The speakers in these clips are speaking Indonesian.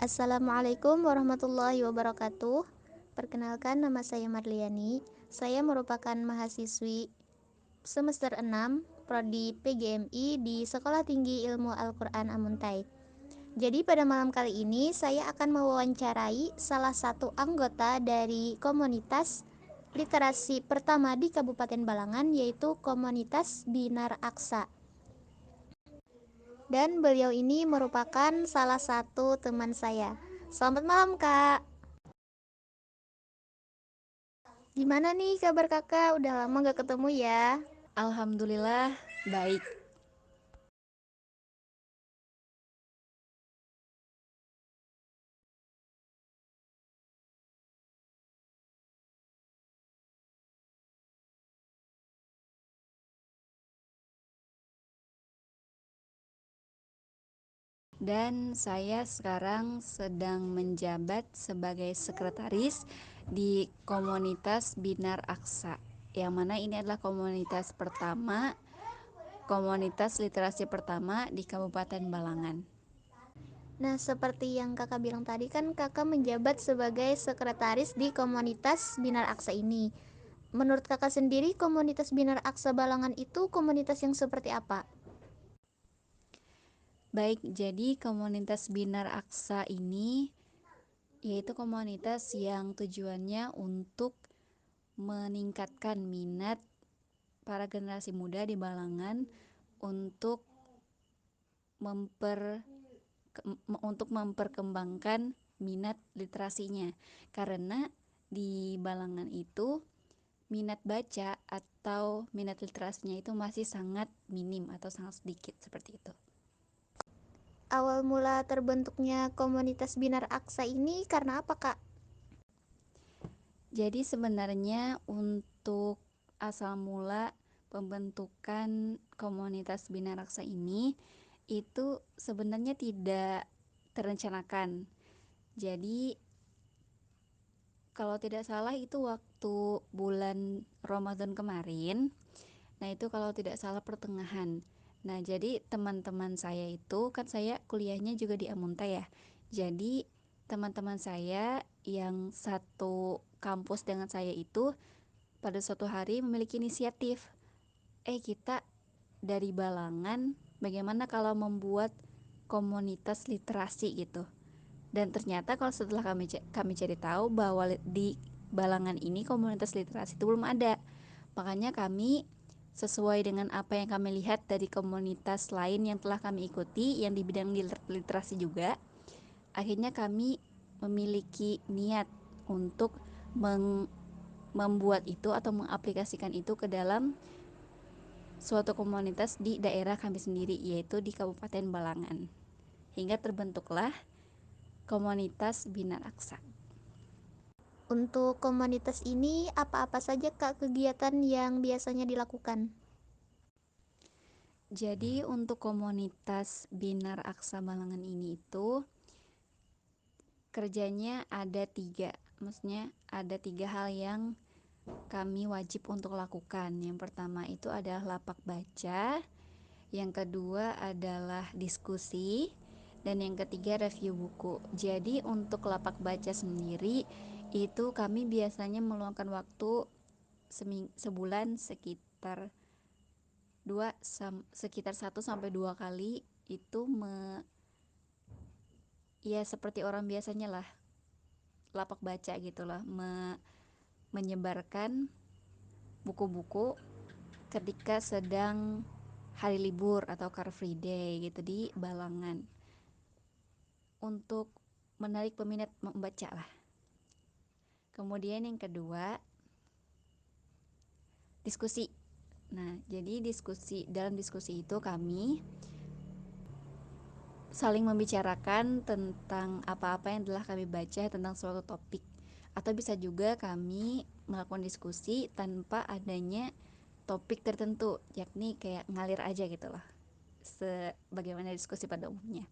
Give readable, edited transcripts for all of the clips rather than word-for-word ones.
Assalamualaikum warahmatullahi wabarakatuh. Perkenalkan, nama saya Marliani. Saya merupakan mahasiswi semester 6 prodi PGMI di Sekolah Tinggi Ilmu Al-Quran Amuntai. Jadi pada malam kali ini saya akan mewawancarai salah satu anggota dari komunitas literasi pertama di Kabupaten Balangan, yaitu komunitas Binar Aksa. Dan beliau ini merupakan salah satu teman saya. Selamat malam, Kak. Gimana nih kabar kakak? Udah lama gak ketemu ya? Alhamdulillah baik. Dan saya sekarang sedang menjabat sebagai sekretaris di komunitas Binar Aksa, yang mana ini adalah komunitas literasi pertama di Kabupaten Balangan. Nah, seperti yang kakak bilang tadi kan kakak menjabat sebagai sekretaris di komunitas Binar Aksa ini. Menurut kakak sendiri, komunitas Binar Aksa Balangan itu komunitas yang seperti apa? Baik, jadi komunitas Binar Aksa ini yaitu komunitas yang tujuannya untuk meningkatkan minat para generasi muda di Balangan untuk memper untuk memperkembangkan minat literasinya, karena di Balangan itu minat baca atau minat literasinya itu masih sangat minim atau sangat sedikit seperti itu. Awal mula terbentuknya komunitas Binar Aksa ini karena apa, Kak? Jadi sebenarnya untuk asal mula pembentukan komunitas Bina Raksa ini itu sebenarnya tidak terencanakan. Jadi kalau tidak salah itu waktu bulan Ramadan kemarin. Nah, itu kalau tidak salah pertengahan. Nah, jadi teman-teman saya itu kan saya kuliahnya juga di Amunta ya. Jadi teman-teman saya yang satu kampus dengan saya itu pada suatu hari memiliki inisiatif, kita dari Balangan bagaimana kalau membuat komunitas literasi gitu. Dan ternyata kalau setelah kami cari tahu bahwa di Balangan ini komunitas literasi itu belum ada. Makanya kami sesuai dengan apa yang kami lihat dari komunitas lain yang telah kami ikuti yang di bidang literasi juga, akhirnya kami memiliki niat untuk membuat itu atau mengaplikasikan itu ke dalam suatu komunitas di daerah kami sendiri, yaitu di Kabupaten Balangan. Hingga terbentuklah komunitas Binar Aksa. Untuk komunitas ini apa-apa saja, Kak, kegiatan yang biasanya dilakukan? Jadi untuk komunitas Binar Aksa Balangan ini itu kerjanya ada tiga. Maksudnya ada tiga hal yang kami wajib untuk lakukan. Yang pertama itu adalah lapak baca, yang kedua adalah diskusi, dan yang ketiga review buku. Jadi untuk lapak baca sendiri itu kami biasanya meluangkan waktu sebulan sekitar 1 sampai 2 kali itu ya seperti orang biasanya lah lapak baca gitulah, menyebarkan buku-buku ketika sedang hari libur atau car free day gitu di Balangan, untuk menarik peminat membaca lah. Kemudian yang kedua, diskusi. Nah, jadi dalam diskusi itu kami saling membicarakan tentang apa-apa yang telah kami baca tentang suatu topik, atau bisa juga kami melakukan diskusi tanpa adanya topik tertentu, yakni kayak ngalir aja gitu loh, sebagaimana diskusi pada umumnya.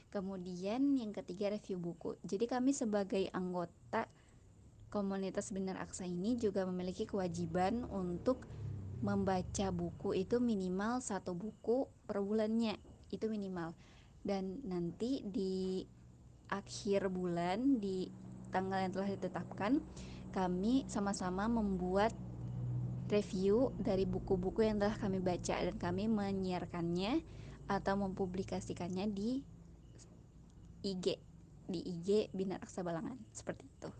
Kemudian yang ketiga, review buku. Jadi kami sebagai anggota komunitas Binar Aksa ini juga memiliki kewajiban untuk membaca buku itu minimal 1 buku per bulannya, itu minimal. Dan nanti di akhir bulan di tanggal yang telah ditetapkan, kami sama-sama membuat review dari buku-buku yang telah kami baca dan kami menyiarkannya atau mempublikasikannya IG di IG Bina Raksa Balangan seperti itu.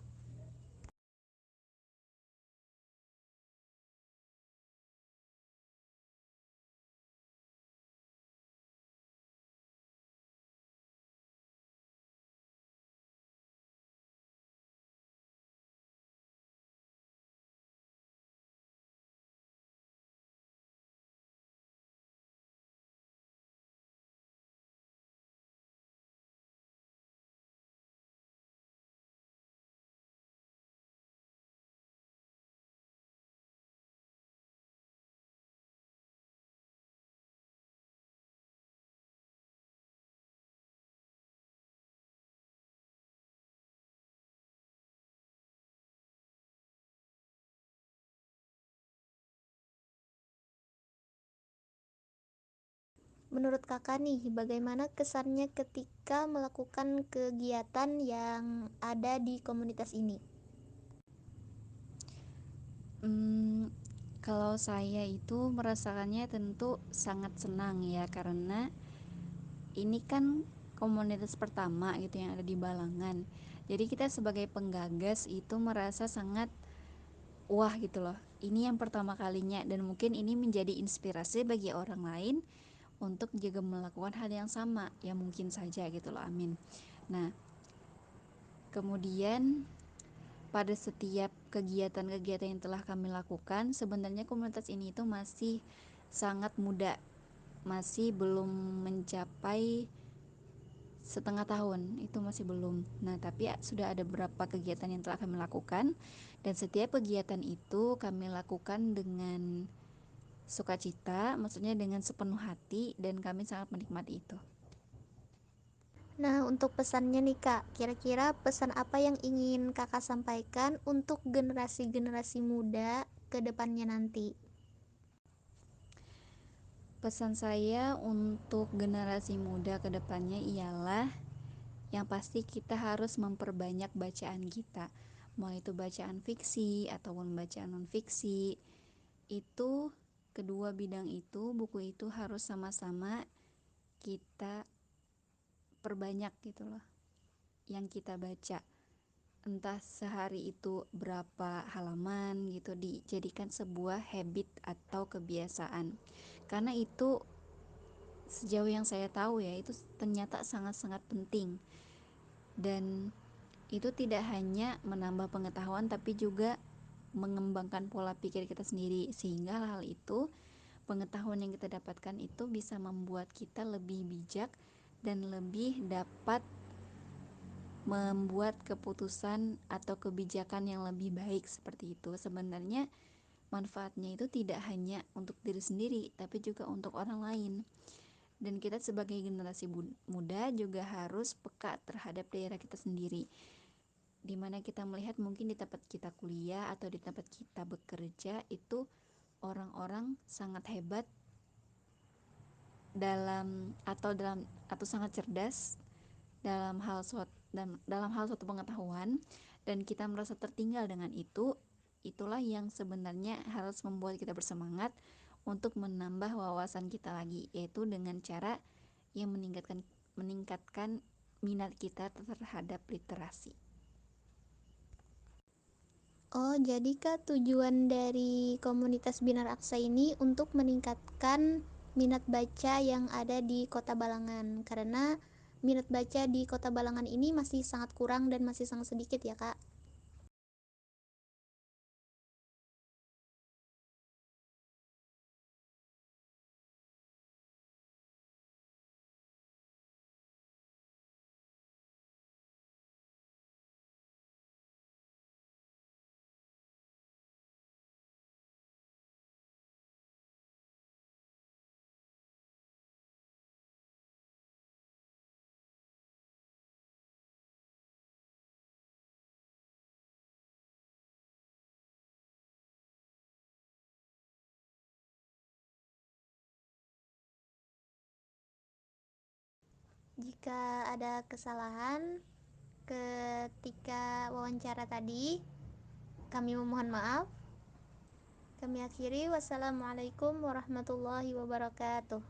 Menurut kakak nih, bagaimana kesannya ketika melakukan kegiatan yang ada di komunitas ini? Kalau saya itu merasakannya tentu sangat senang ya, karena ini kan komunitas pertama gitu yang ada di Balangan. Jadi kita sebagai penggagas itu merasa sangat wah gitu loh. Ini yang pertama kalinya dan mungkin ini menjadi inspirasi bagi orang lain untuk juga melakukan hal yang sama. Ya mungkin saja gitu loh, amin. Nah, kemudian pada setiap kegiatan-kegiatan yang telah kami lakukan, sebenarnya komunitas ini itu masih sangat muda, masih belum mencapai setengah tahun, itu masih belum. Nah, tapi sudah ada beberapa kegiatan yang telah kami lakukan, dan setiap kegiatan itu kami lakukan dengan sukacita, maksudnya dengan sepenuh hati, dan kami sangat menikmati itu. Nah, untuk pesannya nih Kak, kira-kira pesan apa yang ingin Kakak sampaikan untuk generasi-generasi muda ke depannya nanti? Pesan saya untuk generasi muda ke depannya ialah yang pasti kita harus memperbanyak bacaan kita. Mau itu bacaan fiksi ataupun bacaan non-fiksi. Itu kedua bidang itu, buku itu harus sama-sama kita perbanyak gitu loh yang kita baca. Entah sehari itu berapa halaman gitu, dijadikan sebuah habit atau kebiasaan. Karena itu sejauh yang saya tahu ya, itu ternyata sangat-sangat penting. Dan itu tidak hanya menambah pengetahuan tapi juga mengembangkan pola pikir kita sendiri, sehingga hal itu, pengetahuan yang kita dapatkan itu bisa membuat kita lebih bijak dan lebih dapat membuat keputusan atau kebijakan yang lebih baik seperti itu. Sebenarnya manfaatnya itu tidak hanya untuk diri sendiri tapi juga untuk orang lain. Dan kita sebagai generasi muda juga harus peka terhadap daerah kita sendiri, dimana kita melihat mungkin di tempat kita kuliah atau di tempat kita bekerja itu orang-orang sangat hebat dalam atau sangat cerdas dalam hal suatu pengetahuan, dan kita merasa tertinggal dengan itu. Itulah yang sebenarnya harus membuat kita bersemangat untuk menambah wawasan kita lagi, yaitu dengan cara yang meningkatkan minat kita terhadap literasi. Oh, jadi Kak, tujuan dari komunitas Binar Aksa ini untuk meningkatkan minat baca yang ada di Kota Balangan. Karena minat baca di Kota Balangan ini masih sangat kurang dan masih sangat sedikit ya, Kak. Jika ada kesalahan, ketika wawancara tadi. Kami memohon maaf. Kami akhiri. Wassalamualaikum warahmatullahi wabarakatuh.